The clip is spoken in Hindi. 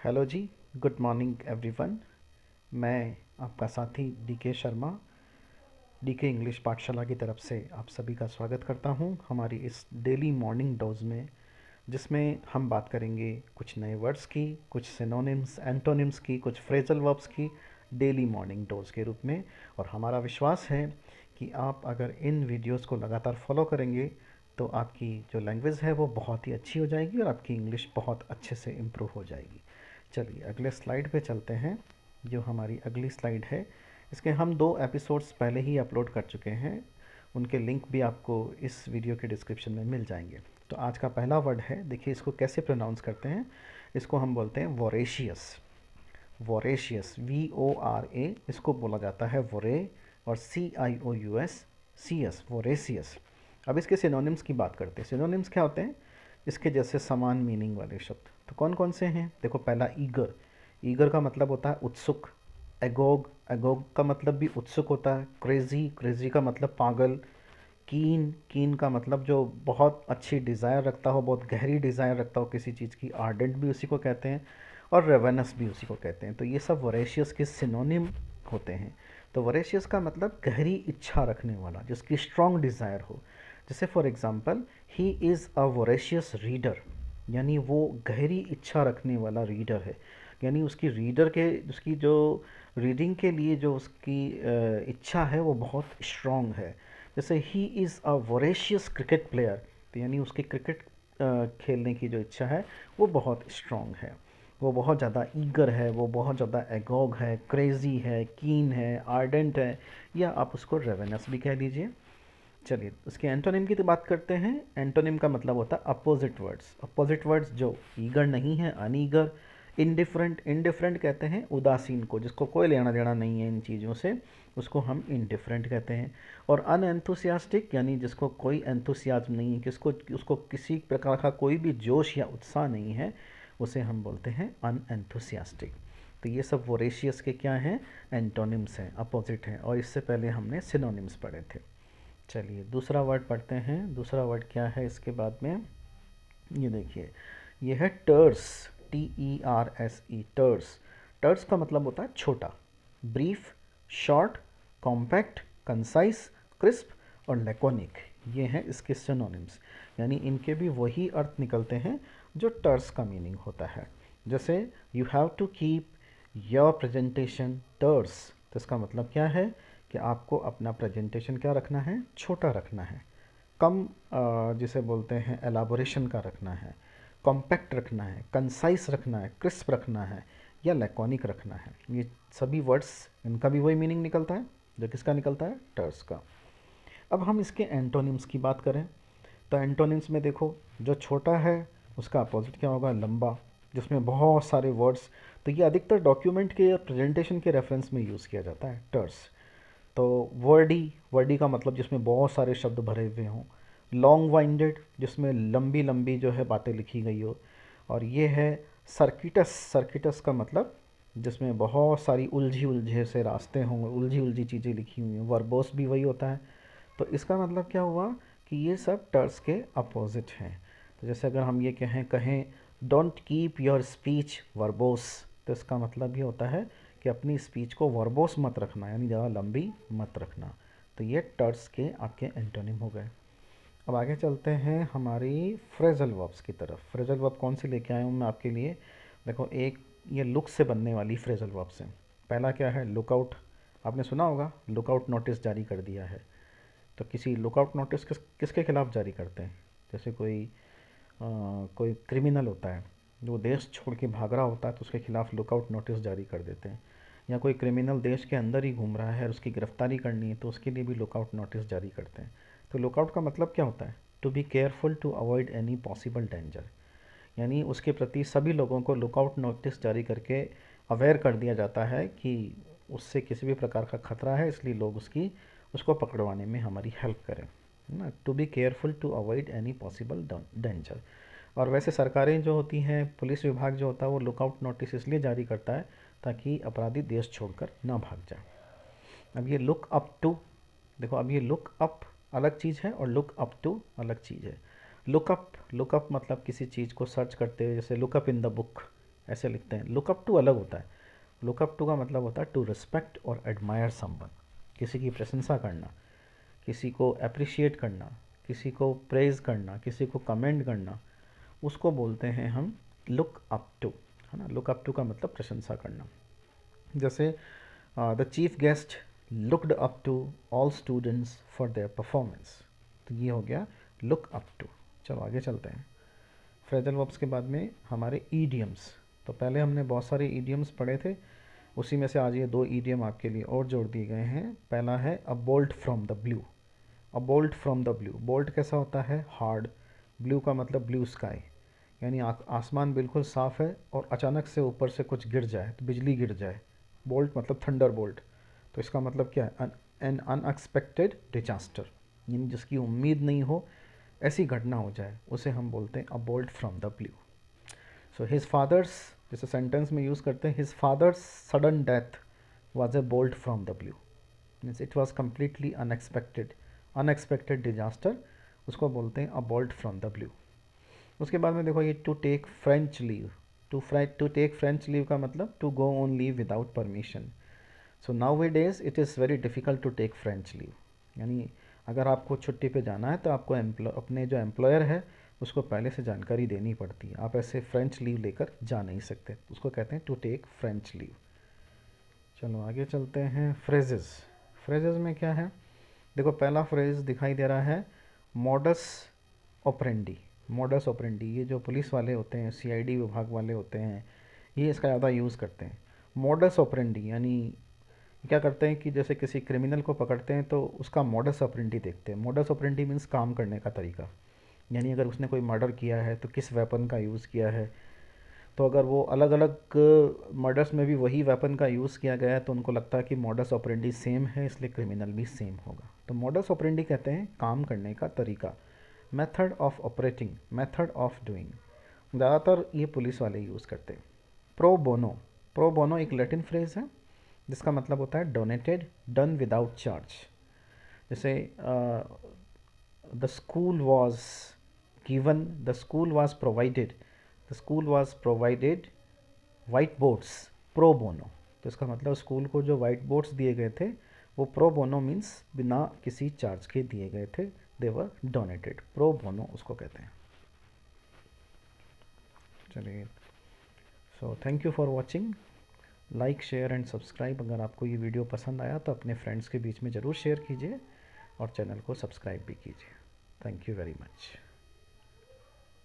हेलो जी। Good morning everyone. मैं आपका साथी डीके शर्मा डीके इंग्लिश पाठशाला की तरफ से आप सभी का स्वागत करता हूं हमारी इस डेली मॉर्निंग डोज में, जिसमें हम बात करेंगे कुछ नए वर्ड्स की, कुछ सिनोनिम्स एंटोनिम्स की, कुछ फ्रेजल वर्ब्स की डेली मॉर्निंग डोज के रूप में। और हमारा विश्वास है कि आप अगर इन वीडियोस को लगातार फॉलो करेंगे तो आपकी जो लैंग्वेज है वो बहुत ही अच्छी हो जाएगी और आपकी इंग्लिश बहुत अच्छे से इम्प्रूव हो जाएगी। चलिए अगले स्लाइड पे चलते हैं। जो हमारी अगली स्लाइड है, इसके हम 2 एपिसोड्स पहले ही अपलोड कर चुके हैं। उनके लिंक भी आपको इस वीडियो के डिस्क्रिप्शन में मिल जाएंगे। तो आज का पहला वर्ड है, देखिए इसको कैसे प्रोनाउंस करते हैं। इसको हम बोलते हैं वोरेशियस। वोरेशियस, VORA, इसको बोला जाता है वोरे, और CIOUS, CS, वोरेशियस। अब इसके सिनोनिम्स की बात करते हैं। सिनोनिम्स क्या होते हैं? इसके जैसे समान मीनिंग वाले शब्द तो कौन कौन से हैं? देखो, पहला ईगर। ईगर का मतलब होता है उत्सुक। एगोग, एगोग का मतलब भी उत्सुक होता है। क्रेजी, क्रेजी का मतलब पागल। कीन, कीन का मतलब जो बहुत अच्छी डिज़ायर रखता हो, बहुत गहरी डिज़ायर रखता हो किसी चीज़ की। आर्डेंट भी उसी को कहते हैं, और रेवेनस भी उसी को कहते हैं। तो ये सब वोरेशियस के सिनोनिम होते हैं। तो वोरेशियस का मतलब गहरी इच्छा रखने वाला, जिसकी स्ट्रॉन्ग डिज़ायर हो। जैसे for example, he is a voracious reader, यानी वो गहरी इच्छा रखने वाला रीडर है। यानी उसकी रीडर के, उसकी जो रीडिंग के लिए जो उसकी इच्छा है वो बहुत स्ट्रॉन्ग है। जैसे he is a voracious cricket player, तो यानी उसकी क्रिकेट खेलने की जो इच्छा है वो बहुत स्ट्रॉन्ग है। वो बहुत ज़्यादा ईगर है, वो बहुत ज़्यादा एगोग है, क्रेज़ी है, कीन है, आर्डेंट है, या आप उसको रेवेनस भी कह लीजिए। चलिए उसके एंटोनिम की तो बात करते हैं। एंटोनिम का मतलब होता है अपोजिट वर्ड्स। अपोजिट वर्ड्स जो ईगर नहीं है, अनईगर। इनडिफरेंट, इनडिफरेंट कहते हैं उदासीन को, जिसको कोई लेना देना नहीं है इन चीज़ों से, उसको हम इनडिफरेंट कहते हैं। और अनएंथुसियास्टिक, यानी जिसको कोई एंथुसियाज्म नहीं है, किसको उसको किसी प्रकार का कोई भी जोश या उत्साह नहीं है, उसे हम बोलते हैं अनएंथुसियास्टिक। तो ये सब वोरेशियस के क्या हैं? एंटोनिम्स हैं, अपोजिट हैं। और इससे पहले हमने सिनोनिम्स पढ़े थे। चलिए दूसरा वर्ड पढ़ते हैं। दूसरा वर्ड क्या है इसके बाद में? ये देखिए, ये है टर्स। TERSE, टर्स। टर्स का मतलब होता है छोटा। Brief, short, compact, concise, crisp और लैकोनिक, ये हैं इसके सिनोनिम्स। यानी इनके भी वही अर्थ निकलते हैं जो टर्स का मीनिंग होता है। जैसे you have to keep your presentation terse, तो इसका मतलब क्या है कि आपको अपना प्रेजेंटेशन क्या रखना है? छोटा रखना है, कम जिसे बोलते हैं एलाबोरेशन का रखना है, कॉम्पैक्ट रखना है, कंसाइज रखना है, क्रिस्प रखना है, या लैकोनिक रखना है। ये सभी वर्ड्स, इनका भी वही मीनिंग निकलता है जो किसका निकलता है? टर्स का। अब हम इसके एंटोनिम्स की बात करें तो एंटोनिम्स में देखो, जो छोटा है उसका अपोजिट क्या होगा? लंबा, जिसमें बहुत सारे वर्ड्स। तो ये अधिकतर डॉक्यूमेंट के या प्रेजेंटेशन के रेफरेंस में यूज़ किया जाता है टर्स। तो वर्डी, वर्डी का मतलब जिसमें बहुत सारे शब्द भरे हुए हों। लॉन्ग वाइंडेड, जिसमें लंबी लंबी जो है बातें लिखी गई हो। और ये है सर्किटस। सर्किटस का मतलब जिसमें बहुत सारी उलझी उलझे से रास्ते हों, उलझी उलझी चीज़ें लिखी हुई हैं। वर्बोस भी वही होता है। तो इसका मतलब क्या हुआ कि ये सब टर्स के अपोजिट हैं। तो जैसे अगर हम ये कहें कहें don't keep your speech verbose, तो इसका मतलब ये होता है कि अपनी स्पीच को वर्बोस मत रखना, यानी ज़्यादा लंबी मत रखना। तो ये टर्स के आपके एंटोनिम हो गए। अब आगे चलते हैं हमारी फ्रेजल वर्ब्स की तरफ। फ्रेजल वर्ब कौन सी लेके आया हूँ मैं आपके लिए? देखो, एक ये लुक से बनने वाली फ्रेजल वर्ब्स हैं। पहला क्या है? लुकआउट। आपने सुना होगा, लुकआउट नोटिस जारी कर दिया है। तो किसी लुकआउट नोटिस किसके खिलाफ जारी करते हैं? जैसे कोई क्रिमिनल होता है जो देश छोड़ के भाग रहा होता है, तो उसके खिलाफ लुकआउट नोटिस जारी कर देते हैं। या कोई क्रिमिनल देश के अंदर ही घूम रहा है और उसकी गिरफ्तारी करनी है, तो उसके लिए भी लुकआउट नोटिस जारी करते हैं। तो लुकआउट का मतलब क्या होता है? To be careful to avoid any possible danger, यानी उसके प्रति सभी लोगों को लुकआउट नोटिस जारी करके अवेयर कर दिया जाता है कि उससे किसी भी प्रकार का खतरा है, इसलिए लोग उसको पकड़वाने में हमारी हेल्प करें, है ना। To be careful to avoid any possible danger. और वैसे सरकारें जो होती हैं, पुलिस विभाग जो होता है, वो लुकआउट नोटिस इसलिए जारी करता है ताकि अपराधी देश छोड़कर ना भाग जाए। अब ये लुक अप टू, देखो अब ये लुक अप अलग चीज़ है और लुक अप टू अलग चीज़ है। लुकअप, लुकअप मतलब किसी चीज़ को सर्च करते हुए, जैसे लुकअप इन द बुक, ऐसे लिखते हैं। लुक अप टू अलग होता है। लुक अप टू का मतलब होता है टू रिस्पेक्ट और एडमायर समवन, किसी की प्रशंसा करना, किसी को अप्रिशिएट करना, किसी को प्रेज़ करना, किसी को कमेंड करना, उसको बोलते हैं हम लुक अप टू, है ना। लुक अप टू का मतलब प्रशंसा करना। जैसे the chief guest looked up to all students for their performance, तो ये हो गया लुक अप टू। चलो आगे चलते हैं। फ्रेजल वर्ब्स के बाद में हमारे ईडियम्स। तो पहले हमने बहुत सारे ईडियम्स पढ़े थे, उसी में से आज ये 2 ईडियम आपके लिए और जोड़ दिए गए हैं। पहला है अ bolt from the blue. A bolt from the blue, bolt कैसा होता है? हार्ड। ब्लू का मतलब ब्लू स्काई, यानी आसमान बिल्कुल साफ़ है और अचानक से ऊपर से कुछ गिर जाए, तो बिजली गिर जाए। बोल्ट मतलब थंडर बोल्ट। तो इसका मतलब क्या है? एन अनएक्सपेक्टेड डिजास्टर, यानी जिसकी उम्मीद नहीं हो, ऐसी घटना हो जाए, उसे हम बोलते हैं a bolt from the blue. So his father's, जैसे सेंटेंस में यूज़ करते हैं, his father's sudden death was a bolt from the blue, means it was completely unexpected. Unexpected disaster, उसको बोलते हैं a bolt from the blue. उसके बाद में देखो ये to take French leave. To take French leave का मतलब to go on leave without permission. So nowadays it is very difficult to take French leave, यानी अगर आपको छुट्टी पे जाना है तो आपको अपने जो एम्प्लॉयर है उसको पहले से जानकारी देनी पड़ती है। आप ऐसे फ्रेंच लीव लेकर जा नहीं सकते, उसको कहते हैं टू टेक फ्रेंच लीव। चलो आगे चलते हैं। फ्रेजेस। फ्रेजेस में क्या है? देखो पहला फ्रेज दिखाई दे रहा है मॉडस ऑपरेंडी। मॉडस ऑपरेंडी, ये जो पुलिस वाले होते हैं, सीआईडी विभाग वाले होते हैं, ये इसका ज़्यादा यूज़ करते हैं। मॉडस ऑपरेंडी यानी क्या करते हैं कि जैसे किसी क्रिमिनल को पकड़ते हैं तो उसका मॉडस ऑपरेंडी देखते हैं। मॉडस ऑपरेंडी मीन्स काम करने का तरीका, यानी अगर उसने कोई मर्डर किया है तो किस वेपन का यूज़ किया है। तो अगर वो अलग अलग मर्डर्स में भी वही वेपन का यूज़ किया गया है तो उनको लगता है कि मॉडस ऑपरेंडी सेम है, इसलिए क्रिमिनल भी सेम होगा। तो मॉडस ऑपरेंडी कहते हैं काम करने का तरीका, method of operating, method of doing. ज़्यादातर ये पुलिस वाले यूज़ करते हैं। Pro bono. प्रो बोनो एक लैटिन फ्रेज़ है जिसका मतलब होता है डोनेटेड, डन विदाउट चार्ज। जैसे the school was given, the school was provided, the school was provided white boards pro bono. तो इसका मतलब स्कूल को जो वाइट बोर्ड्स दिए गए थे वो प्रो बोनो मीन्स बिना किसी चार्ज के दिए गए थे, दे वर डोनेटेड। प्रो बोनो उसको कहते हैं। चलिए, so thank you for watching. Like share and subscribe. अगर आपको ये वीडियो पसंद आया तो अपने फ्रेंड्स के बीच में ज़रूर शेयर कीजिए और चैनल को सब्सक्राइब भी कीजिए। Thank you very much.